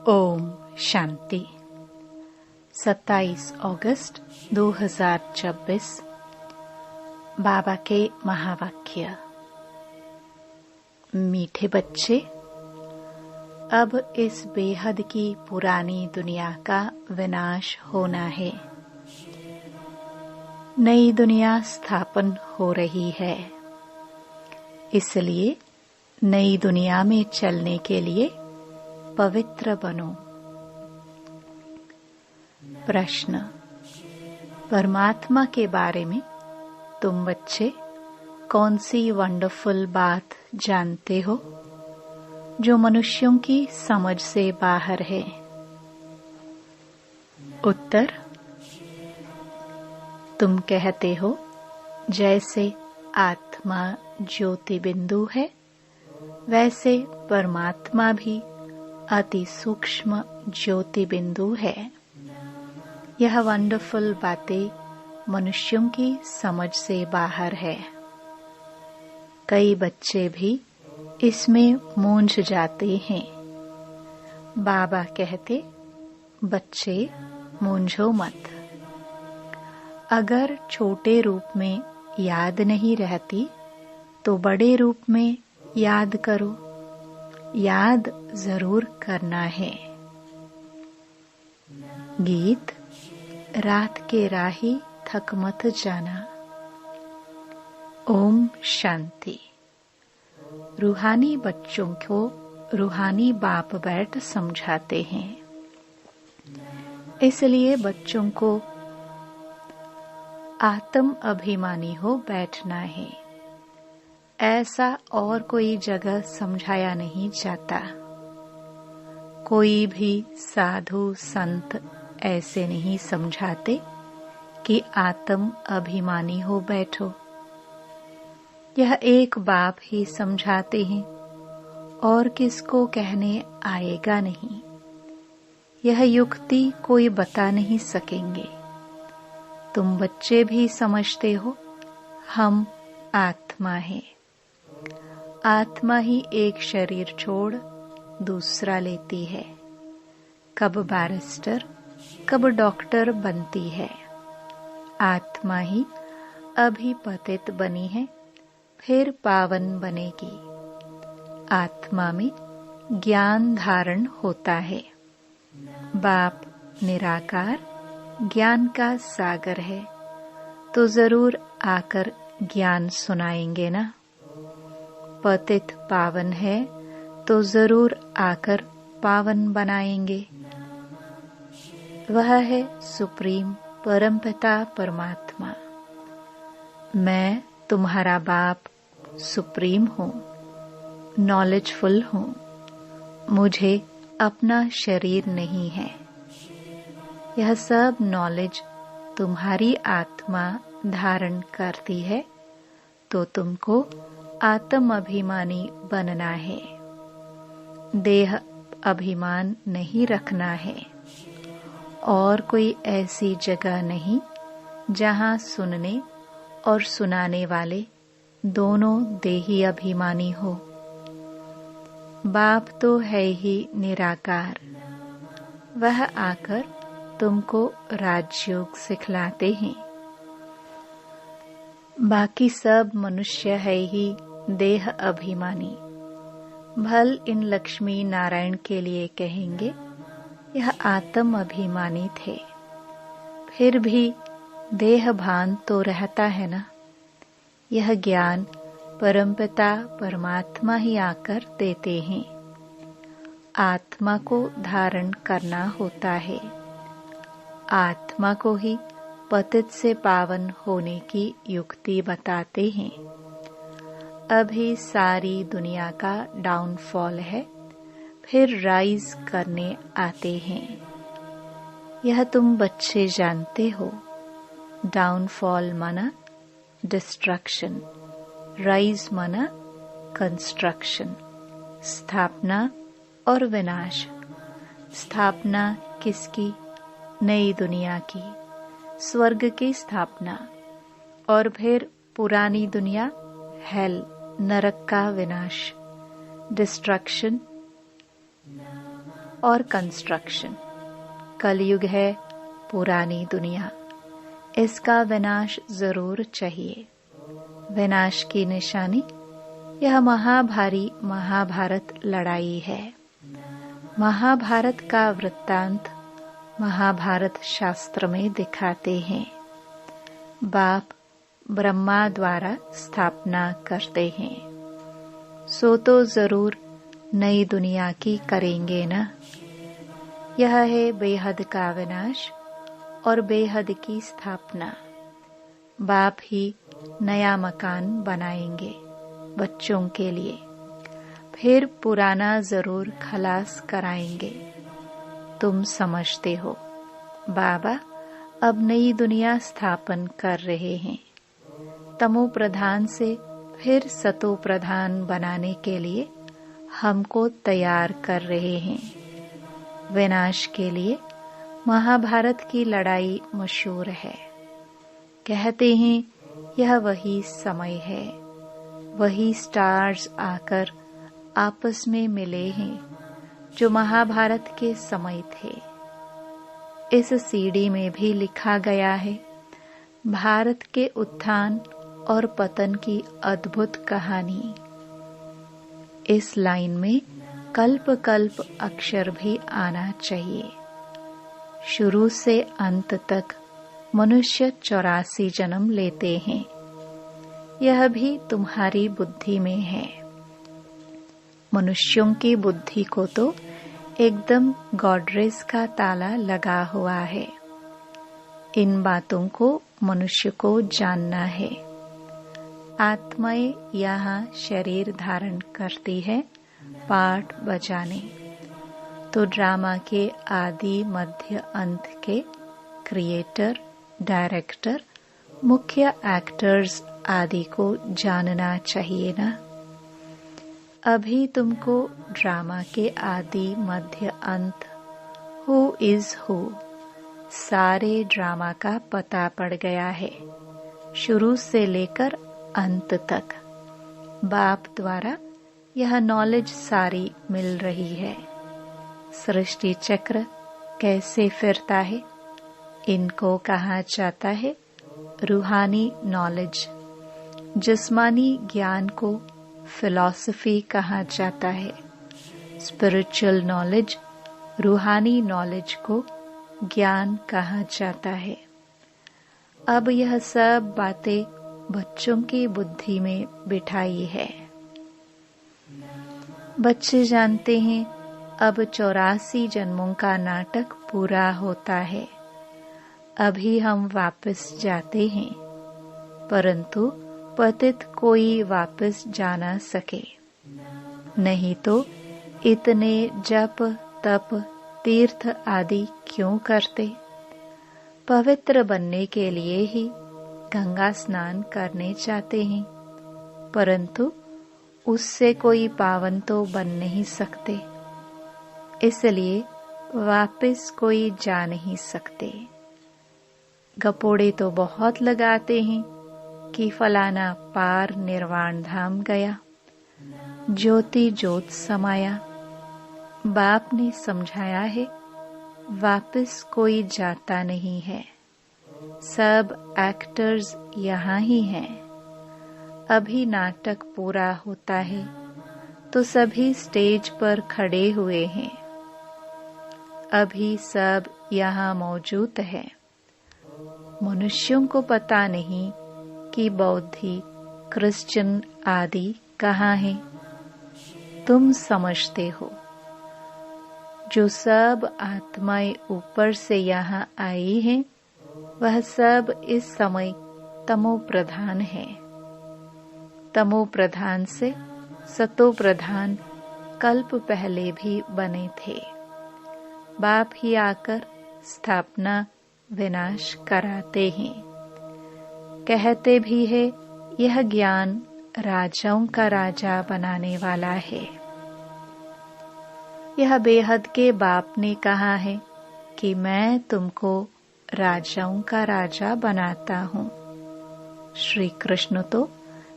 ओम शांति। 27 अगस्त 2026 बाबा के महावाक्य। मीठे बच्चे, अब इस बेहद की पुरानी दुनिया का विनाश होना है। नई दुनिया स्थापन हो रही है, इसलिए नई दुनिया में चलने के लिए पवित्र बनो। प्रश्न: परमात्मा के बारे में तुम बच्चे कौन सी वंडरफुल बात जानते हो जो मनुष्यों की समझ से बाहर है? उत्तर: तुम कहते हो जैसे आत्मा ज्योति बिंदु है, वैसे परमात्मा भी अति सूक्ष्म ज्योति बिंदु है। यह वंडरफुल बातें मनुष्यों की समझ से बाहर है। कई बच्चे भी इसमें मूंझ जाते हैं। बाबा कहते, बच्चे मूंझो मत। अगर छोटे रूप में याद नहीं रहती तो बड़े रूप में याद करो। याद जरूर करना है। गीत: रात के राही थक मत जाना। ओम शांति। रूहानी बच्चों को रूहानी बाप बैठ समझाते हैं, इसलिए बच्चों को आत्म अभिमानी हो बैठना है। ऐसा और कोई जगह समझाया नहीं जाता। कोई भी साधु संत ऐसे नहीं समझाते कि आत्म अभिमानी हो बैठो। यह एक बाप ही समझाते हैं और किसको कहने आएगा नहीं। यह युक्ति कोई बता नहीं सकेंगे। तुम बच्चे भी समझते हो, हम आत्मा हैं। आत्मा ही एक शरीर छोड़ दूसरा लेती है। कब बैरिस्टर, कब डॉक्टर बनती है। आत्मा ही अभी पतित बनी है, फिर पावन बनेगी। आत्मा में ज्ञान धारण होता है। बाप निराकार ज्ञान का सागर है, तो जरूर आकर ज्ञान सुनाएंगे ना। पतित पावन है तो जरूर आकर पावन बनाएंगे। वह है सुप्रीम परमपिता परमात्मा। मैं तुम्हारा बाप सुप्रीम हूँ, नॉलेजफुल हूँ। मुझे अपना शरीर नहीं है। यह सब नॉलेज तुम्हारी आत्मा धारण करती है, तो तुमको आत्म अभिमानी बनना है। देह अभिमान नहीं रखना है। और कोई ऐसी जगह नहीं जहां सुनने और सुनाने वाले दोनों देही अभिमानी हो। बाप तो है ही निराकार। वह आकर तुमको राजयोग सिखलाते हैं। बाकी सब मनुष्य है ही देह अभिमानी। भल इन लक्ष्मी नारायण के लिए कहेंगे, यह आत्म अभिमानी थे। फिर भी देह भान तो रहता है ना। यह ज्ञान परमपिता परमात्मा ही आकर देते हैं। आत्मा को धारण करना होता है। आत्मा को ही पतित से पावन होने की युक्ति बताते हैं। अभी सारी दुनिया का डाउनफॉल है, फिर राइज करने आते हैं। यह तुम बच्चे जानते हो। डाउनफॉल माना डिस्ट्रक्शन, राइज माना कंस्ट्रक्शन, स्थापना और विनाश। स्थापना किसकी? नई दुनिया की, स्वर्ग की स्थापना। और फिर पुरानी दुनिया, हेल, नरक का विनाश, डिस्ट्रक्शन। और कंस्ट्रक्शन। कलयुग है पुरानी दुनिया, इसका विनाश जरूर चाहिए। विनाश की निशानी यह महाभारी महाभारत लड़ाई है। महाभारत का वृत्तांत महाभारत शास्त्र में दिखाते हैं। बाप ब्रह्मा द्वारा स्थापना करते हैं, सो तो जरूर नई दुनिया की करेंगे ना। यह है बेहद का विनाश और बेहद की स्थापना। बाप ही नया मकान बनाएंगे बच्चों के लिए, फिर पुराना जरूर खलास कराएंगे। तुम समझते हो बाबा अब नई दुनिया स्थापन कर रहे हैं। तमो प्रधान से फिर सतो प्रधान बनाने के लिए हमको तैयार कर रहे हैं। विनाश के लिए महाभारत की लड़ाई मशहूर है। कहते हैं यह वही समय है, वही स्टार्स आकर आपस में मिले हैं जो महाभारत के समय थे। इस सीडी में भी लिखा गया है भारत के उत्थान और पतन की अद्भुत कहानी। इस लाइन में कल्प कल्प अक्षर भी आना चाहिए। शुरू से अंत तक मनुष्य 84 जन्म लेते हैं। यह भी तुम्हारी बुद्धि में है। मनुष्यों की बुद्धि को तो एकदम गॉडरेज का ताला लगा हुआ है। इन बातों को मनुष्य को जानना है। आत्माएं यहाँ शरीर धारण करती है पाठ बजाने, तो ड्रामा के आदि मध्य अंत के क्रिएटर, डायरेक्टर, मुख्य एक्टर्स आदि को जानना चाहिए ना। अभी तुमको ड्रामा के आदि मध्य अंत हु इज हु सारे ड्रामा का पता पड़ गया है, शुरू से लेकर अंत तक। बाप द्वारा यह नॉलेज सारी मिल रही है। सृष्टि चक्र कैसे फिरता है, इनको कहा जाता है रूहानी नॉलेज। जिस्मानी ज्ञान को फिलॉसफी कहा जाता है। स्पिरिचुअल नॉलेज, रूहानी नॉलेज को ज्ञान कहा जाता है। अब यह सब बातें बच्चों की बुद्धि में बिठाई है। बच्चे जानते हैं अब 84 जन्मों का नाटक पूरा होता है। अभी हम वापस जाते हैं, परंतु पतित कोई वापस जा ना सके। नहीं तो इतने जप तप तीर्थ आदि क्यों करते? पवित्र बनने के लिए ही गंगा स्नान करने जाते हैं, परंतु उससे कोई पावन तो बन नहीं सकते, इसलिए वापस कोई जा नहीं सकते। गपोड़े तो बहुत लगाते हैं कि फलाना पार निर्वाण धाम गया, ज्योति ज्योत समाया। बाप ने समझाया है वापस कोई जाता नहीं है, सब एक्टर्स यहाँ ही हैं। अभी नाटक पूरा होता है तो सभी स्टेज पर खड़े हुए हैं। अभी सब यहाँ मौजूद है। मनुष्यों को पता नहीं कि बौद्धि, क्रिश्चियन आदि कहाँ हैं। तुम समझते हो जो सब आत्माएं ऊपर से यहाँ आई हैं, वह सब इस समय तमो प्रधान है। तमो प्रधान से सतो प्रधान कल्प पहले भी बने थे। बाप ही आकर स्थापना विनाश कराते हैं। कहते भी है यह ज्ञान राजाओं का राजा बनाने वाला है। यह बेहद के बाप ने कहा है कि मैं तुमको राजाओं का राजा बनाता हूँ। श्री कृष्ण तो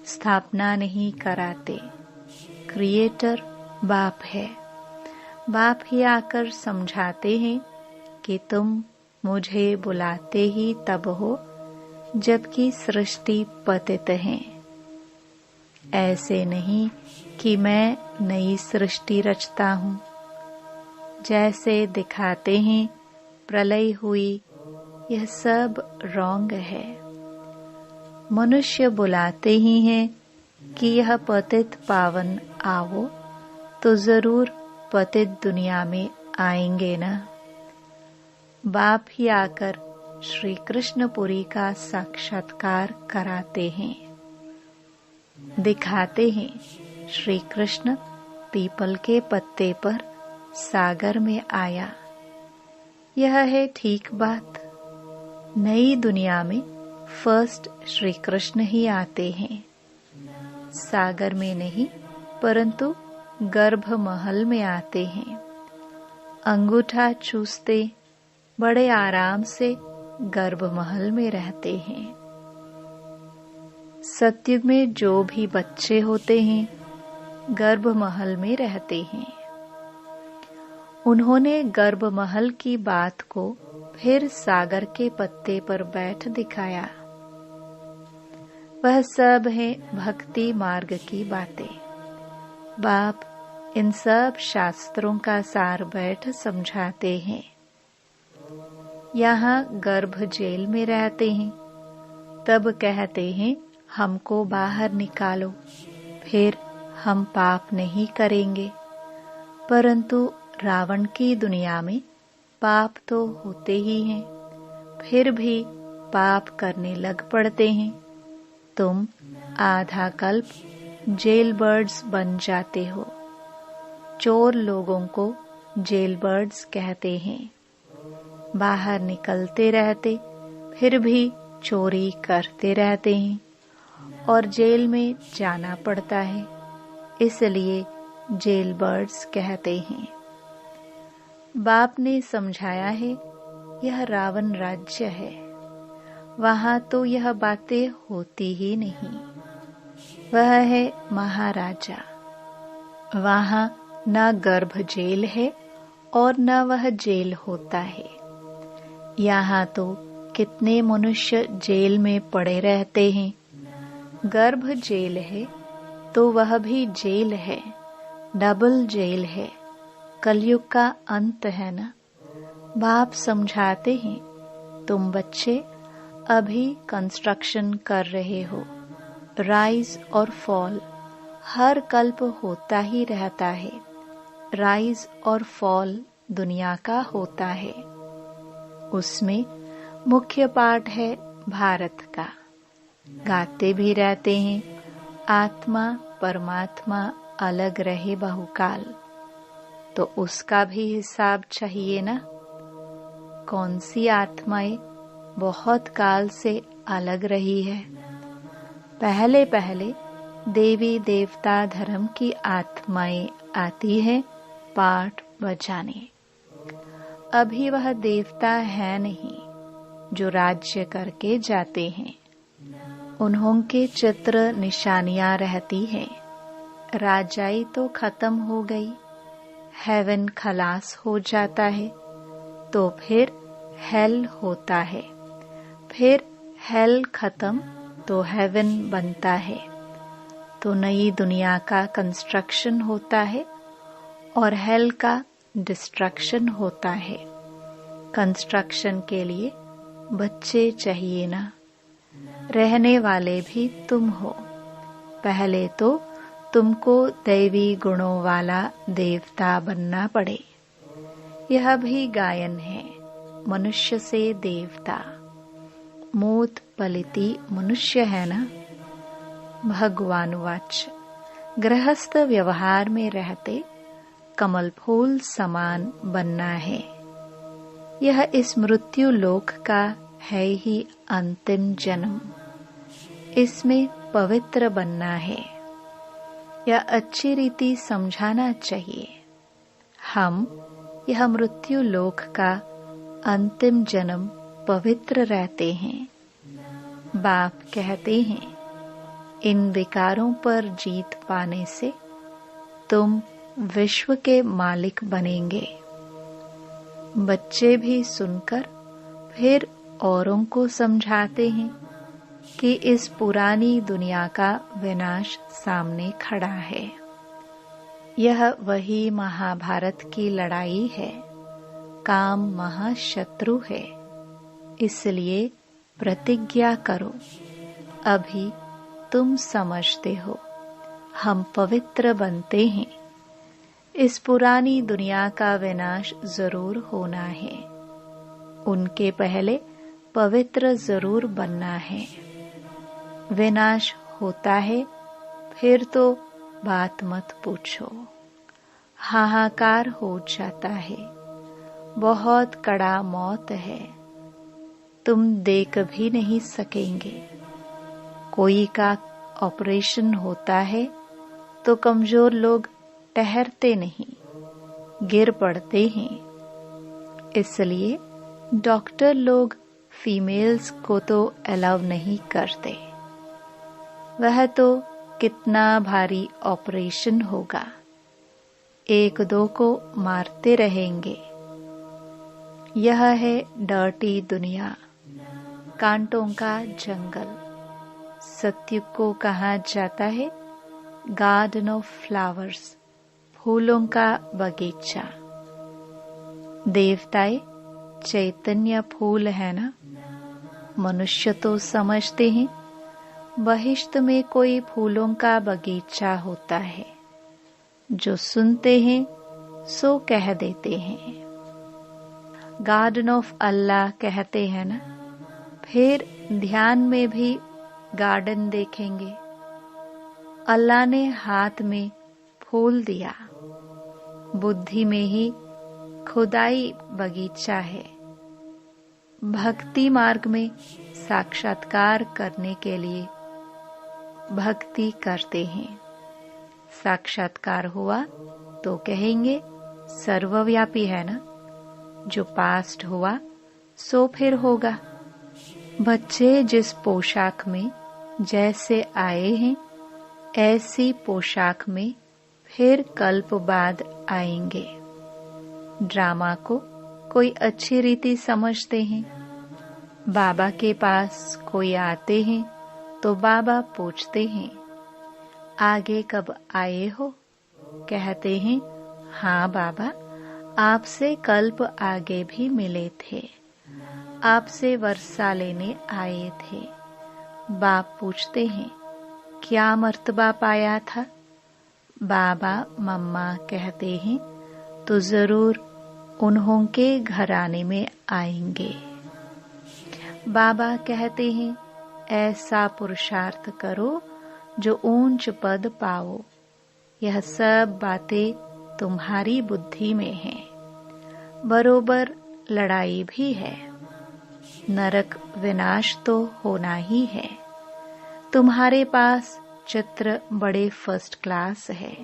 स्थापना नहीं कराते, क्रिएटर बाप है। बाप ही आकर समझाते हैं कि तुम मुझे बुलाते ही तब हो जबकि सृष्टि पतित है। ऐसे नहीं कि मैं नई सृष्टि रचता हूँ। जैसे दिखाते हैं प्रलय हुई, यह सब रॉन्ग है। मनुष्य बुलाते ही हैं कि यह पतित पावन आओ, तो जरूर पतित दुनिया में आएंगे ना। बाप ही आकर श्री कृष्णपुरी का साक्षात्कार कराते हैं। दिखाते हैं श्री कृष्ण पीपल के पत्ते पर सागर में आया। यह है ठीक बात। नई दुनिया में फर्स्ट श्री कृष्ण ही आते हैं। सागर में नहीं परंतु गर्भ महल में आते हैं। अंगूठा चूसते बड़े आराम से गर्भ महल में रहते हैं। सतयुग में जो भी बच्चे होते हैं गर्भ महल में रहते हैं। उन्होंने गर्भ महल की बात को फिर सागर के पत्ते पर बैठ दिखाया। वह सब है भक्ति मार्ग की बातें। बाप इन सब शास्त्रों का सार बैठ समझाते हैं। यहाँ गर्भ जेल में रहते हैं, तब कहते हैं हमको बाहर निकालो, फिर हम पाप नहीं करेंगे। परंतु रावण की दुनिया में पाप तो होते ही हैं, फिर भी पाप करने लग पड़ते हैं। तुम आधा कल्प जेल बर्ड्स बन जाते हो। चोर लोगों को जेल बर्ड्स कहते हैं। बाहर निकलते रहते फिर भी चोरी करते रहते हैं और जेल में जाना पड़ता है, इसलिए जेल बर्ड्स कहते हैं। बाप ने समझाया है यह रावण राज्य है, वहाँ तो यह बातें होती ही नहीं। वह है महाराजा। वहाँ न गर्भ जेल है और न वह जेल होता है। यहाँ तो कितने मनुष्य जेल में पड़े रहते हैं। गर्भ जेल है तो वह भी जेल है, डबल जेल है। कलयुग का अंत है ना। बाप समझाते हैं तुम बच्चे अभी कंस्ट्रक्शन कर रहे हो। राइज और फॉल हर कल्प होता ही रहता है। राइज और फॉल दुनिया का होता है। उसमें मुख्य पार्ट है भारत का। गाते भी रहते हैं आत्मा परमात्मा अलग रहे बहुकाल, तो उसका भी हिसाब चाहिए ना। कौन सी आत्माएं बहुत काल से अलग रही है। पहले पहले देवी देवता धर्म की आत्माएं आती है पाठ बजाने। अभी वह देवता है नहीं जो राज्य करके जाते हैं। उन्हों के चित्र निशानियां रहती हैं। राजाई तो खत्म हो गई, हेवन खलास हो जाता है, तो फिर हेल होता है। फिर हेल खत्म तो हेवन बनता है, तो नई दुनिया का कंस्ट्रक्शन होता है और हेल का डिस्ट्रक्शन होता है। कंस्ट्रक्शन के लिए बच्चे चाहिए ना। रहने वाले भी तुम हो। पहले तो तुमको दैवी गुणों वाला देवता बनना पड़े। यह भी गायन है, मनुष्य से देवता। मूत पलिति मनुष्य है ना। भगवान वाच गृहस्थ व्यवहार में रहते कमल फूल समान बनना है। यह इस मृत्यु लोक का है ही अंतिम जन्म। इसमें पवित्र बनना है। यह अच्छी रीति समझाना चाहिए। हम यह मृत्यु लोक का अंतिम जन्म पवित्र रहते हैं। बाप कहते हैं इन विकारों पर जीत पाने से तुम विश्व के मालिक बनेंगे। बच्चे भी सुनकर फिर औरों को समझाते हैं कि इस पुरानी दुनिया का विनाश सामने खड़ा है। यह वही महाभारत की लड़ाई है। काम महाशत्रु है, इसलिए प्रतिज्ञा करो। अभी तुम समझते हो, हम पवित्र बनते हैं। इस पुरानी दुनिया का विनाश जरूर होना है। उनके पहले पवित्र जरूर बनना है। विनाश होता है फिर तो बात मत पूछो। हाहाकार हो जाता है। बहुत कड़ा मौत है। तुम देख भी नहीं सकेंगे। कोई का ऑपरेशन होता है तो कमजोर लोग ठहरते नहीं, गिर पड़ते हैं। इसलिए डॉक्टर लोग फीमेल्स को तो अलाउ नहीं करते। वह तो कितना भारी ऑपरेशन होगा। एक दो को मारते रहेंगे। यह है डर्टी दुनिया, कांटों का जंगल। सत्युग को कहा जाता है गार्डन ऑफ फ्लावर्स, फूलों का बगीचा। देवताएं चैतन्य फूल है ना। मनुष्य तो समझते हैं बहिश्त में कोई फूलों का बगीचा होता है। जो सुनते हैं सो कह देते हैं। गार्डन ऑफ अल्लाह कहते हैं ना। फिर ध्यान में भी गार्डन देखेंगे। अल्लाह ने हाथ में फूल दिया, बुद्धि में ही खुदाई बगीचा है। भक्ति मार्ग में साक्षात्कार करने के लिए भक्ति करते हैं। साक्षात्कार हुआ तो कहेंगे सर्वव्यापी है ना। जो पास्ट हुआ सो फिर होगा। बच्चे जिस पोशाक में जैसे आए हैं ऐसी पोशाक में फिर कल्प बाद आएंगे। ड्रामा को कोई अच्छी रीति समझते हैं। बाबा के पास कोई आते हैं तो बाबा पूछते हैं आगे कब आए हो। कहते हैं हाँ बाबा, आपसे कल्प आगे भी मिले थे। आपसे वर्षा लेने आए थे। बाप पूछते हैं क्या मर्तबा पाया था। बाबा मम्मा कहते हैं तो जरूर उन्हों के घराने में आएंगे। बाबा कहते हैं ऐसा पुरुषार्थ करो जो ऊंच पद पाओ। यह सब बातें तुम्हारी बुद्धि में हैं। बरोबर लड़ाई भी है। नरक विनाश तो होना ही है। तुम्हारे पास चित्र बड़े फर्स्ट क्लास है।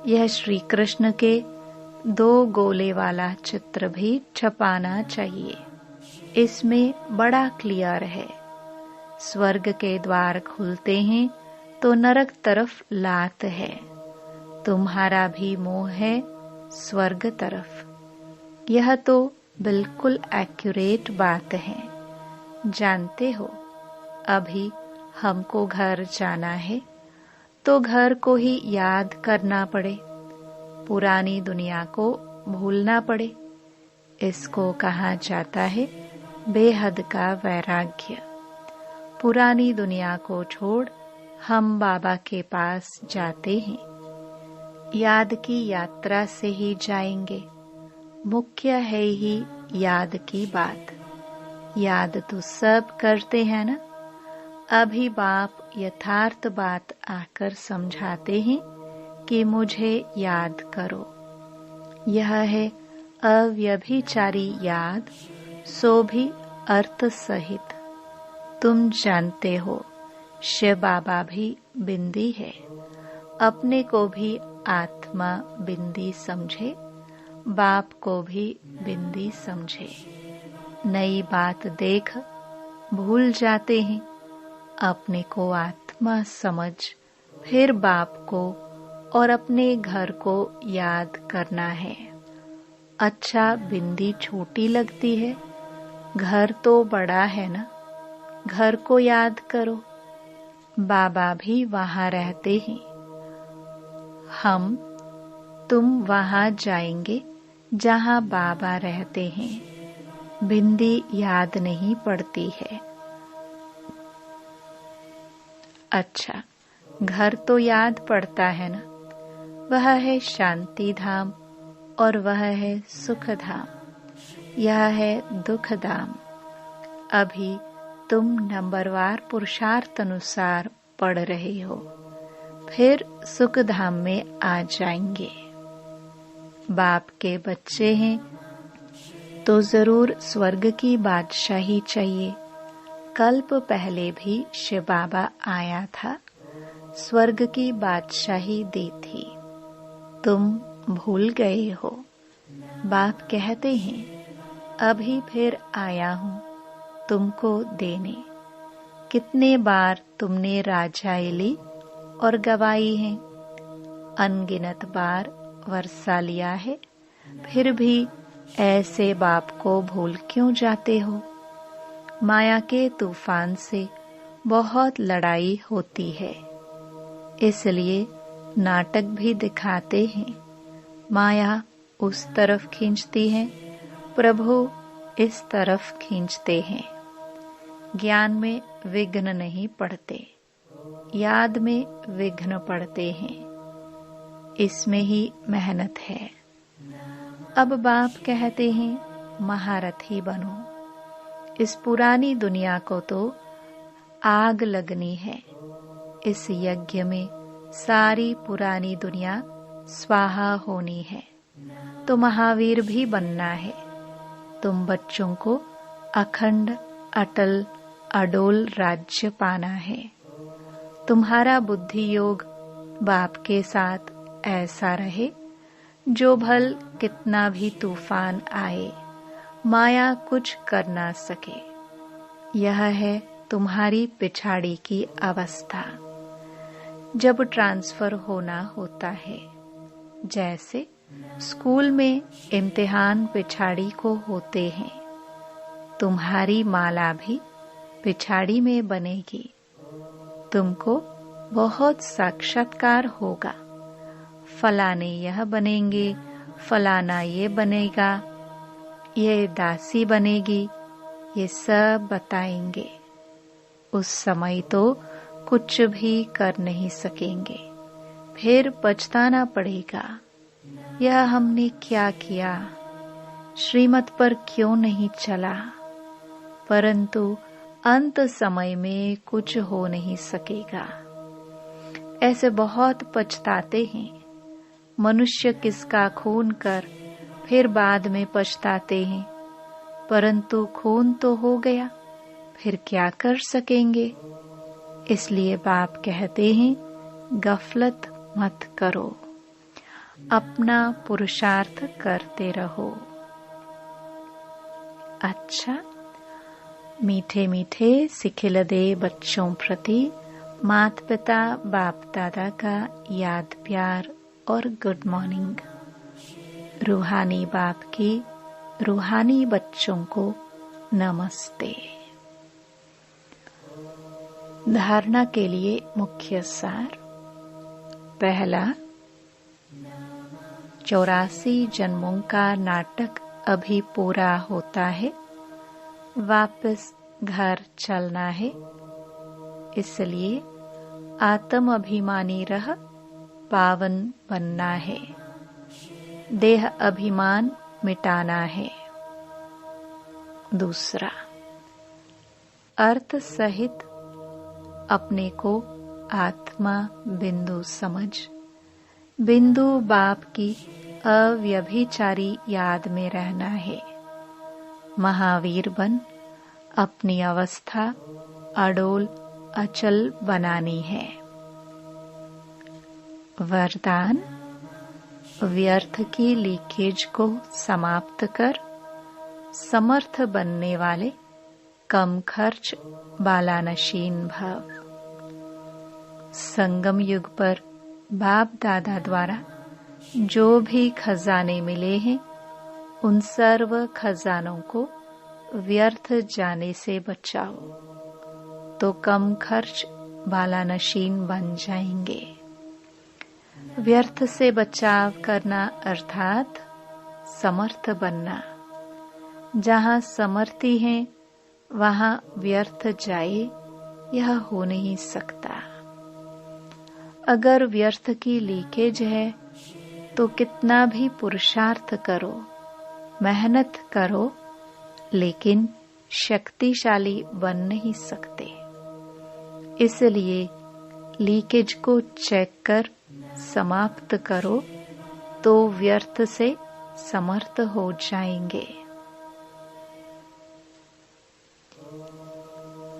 यह श्री कृष्ण के 2 गोले वाला चित्र भी छपाना चाहिए। इसमें बड़ा क्लियर है। स्वर्ग के द्वार खुलते हैं तो नरक तरफ लात है। तुम्हारा भी मोह है स्वर्ग तरफ। यह तो बिल्कुल एक्यूरेट बात है। जानते हो अभी हमको घर जाना है तो घर को ही याद करना पड़े, पुरानी दुनिया को भूलना पड़े। इसको कहा जाता है बेहद का वैराग्य। पुरानी दुनिया को छोड़ हम बाबा के पास जाते हैं। याद की यात्रा से ही जाएंगे। मुख्य है ही याद की बात। याद तो सब करते हैं ना। अभी बाप यथार्थ बात आकर समझाते हैं कि मुझे याद करो। यह है अव्यभिचारी याद, सो भी अर्थ सहित। तुम जानते हो शिव बाबा भी बिंदी है। अपने को भी आत्मा बिंदी समझे, बाप को भी बिंदी समझे। नई बात देख भूल जाते हैं। अपने को आत्मा समझ फिर बाप को और अपने घर को याद करना है। अच्छा, बिंदी छोटी लगती है, घर तो बड़ा है ना। घर को याद करो, बाबा भी वहां रहते हैं। तुम वहां जाएंगे जहां बाबा रहते हैं। बिंदी याद नहीं पड़ती है। अच्छा, घर तो याद पड़ता है ना। वह है शांति धाम और वह है सुख धाम। यह है दुख धाम। अभी तुम नंबरवार पुरुषार्थ अनुसार पढ़ रहे हो, फिर सुख धाम में आ जाएंगे। बाप के बच्चे हैं तो जरूर स्वर्ग की बादशाही चाहिए। कल्प पहले भी शिव बाबा आया था, स्वर्ग की बादशाही दी थी। तुम भूल गए हो। बाप कहते हैं, अभी फिर आया हूँ तुमको देने। कितने बार तुमने राजाई ली और गवाई है। अनगिनत बार वर्षा लिया है, फिर भी ऐसे बाप को भूल क्यों जाते हो। माया के तूफान से बहुत लड़ाई होती है, इसलिए नाटक भी दिखाते हैं। माया उस तरफ खींचती है, प्रभु इस तरफ खींचते हैं। ज्ञान में विघ्न नहीं पड़ते, याद में विघ्न पड़ते हैं। इसमें ही मेहनत है। अब बाप कहते हैं, महारथी बनो। इस पुरानी दुनिया को तो आग लगनी है। इस यज्ञ में सारी पुरानी दुनिया स्वाहा होनी है। तो महावीर भी बनना है। तुम बच्चों को अखंड अटल अडोल राज्य पाना है। तुम्हारा बुद्धि योग बाप के साथ ऐसा रहे, जो भल कितना भी तूफान आए, माया कुछ कर ना सके। यह है तुम्हारी पिछाड़ी की अवस्था। जब ट्रांसफर होना होता है, जैसे स्कूल में इम्तिहान पिछाड़ी को होते हैं, तुम्हारी माला भी पिछाड़ी में बनेगी। तुमको बहुत साक्षात्कार होगा। फलाने यह बनेंगे, फलाना ये बनेगा, ये दासी बनेगी, ये सब बताएंगे। उस समय तो कुछ भी कर नहीं सकेंगे, फिर पछताना पड़ेगा। यह हमने क्या किया, श्रीमत पर क्यों नहीं चला। परंतु अंत समय में कुछ हो नहीं सकेगा। ऐसे बहुत पछताते हैं। मनुष्य किसका खून कर फिर बाद में पछताते हैं, परंतु खून तो हो गया, फिर क्या कर सकेंगे। इसलिए बाप कहते हैं, गफलत मत करो, अपना पुरुषार्थ करते रहो। अच्छा, मीठे मीठे सिखिलदे बच्चों प्रति माता पिता बाप दादा का याद प्यार और गुड मॉर्निंग। रूहानी बाप की रूहानी बच्चों को नमस्ते। धारणा के लिए मुख्य सार। पहला, 84 जन्मों का नाटक अभी पूरा होता है। वापस घर चलना है, इसलिए आत्म अभिमानी रह पावन बनना है। देह अभिमान मिटाना है। दूसरा, अर्थ सहित अपने को आत्मा बिंदु समझ, बिंदु बाप की अव्यभिचारी याद में रहना है। महावीर बन अपनी अवस्था अडोल अचल बनानी है। वरदान, व्यर्थ की लीकेज को समाप्त कर समर्थ बनने वाले कम खर्च बालानशीन भव। संगम युग पर बाप दादा द्वारा जो भी खजाने मिले हैं, उन सर्व खजानों को व्यर्थ जाने से बचाओ, तो कम खर्च वाला नशीन बन जाएंगे। व्यर्थ से बचाव करना अर्थात समर्थ बनना। जहाँ समर्थी हैं वहाँ व्यर्थ जाए यह हो नहीं सकता। अगर व्यर्थ की लीकेज है तो कितना भी पुरुषार्थ करो, मेहनत करो, लेकिन शक्तिशाली बन नहीं सकते। इसलिए लीकेज को चेक कर समाप्त करो तो व्यर्थ से समर्थ हो जाएंगे।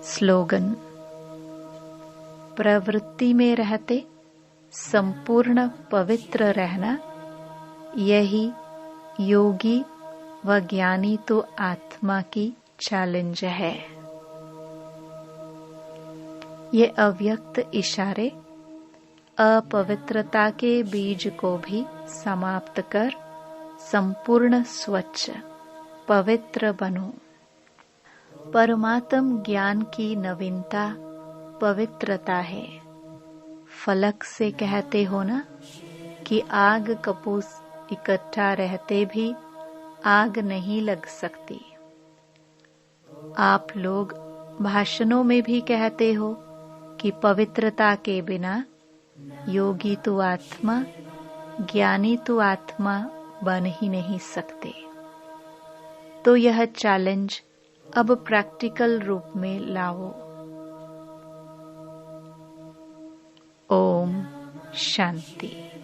स्लोगन: प्रवृत्ति में रहते संपूर्ण पवित्र रहना, यही योगी व ज्ञानी तो आत्मा की चैलेंज है। ये अव्यक्त इशारे अपवित्रता के बीज को भी समाप्त कर संपूर्ण स्वच्छ पवित्र बनो। परमात्म ज्ञान की नवीनता पवित्रता है। फलक से कहते हो ना कि आग कपूस इकट्ठा रहते भी आग नहीं लग सकती। आप लोग भाषणों में भी कहते हो कि पवित्रता के बिना योगी तो आत्मा, ज्ञानी तो आत्मा बन ही नहीं सकते। तो यह चैलेंज अब प्रैक्टिकल रूप में लाओ। ओम शांति।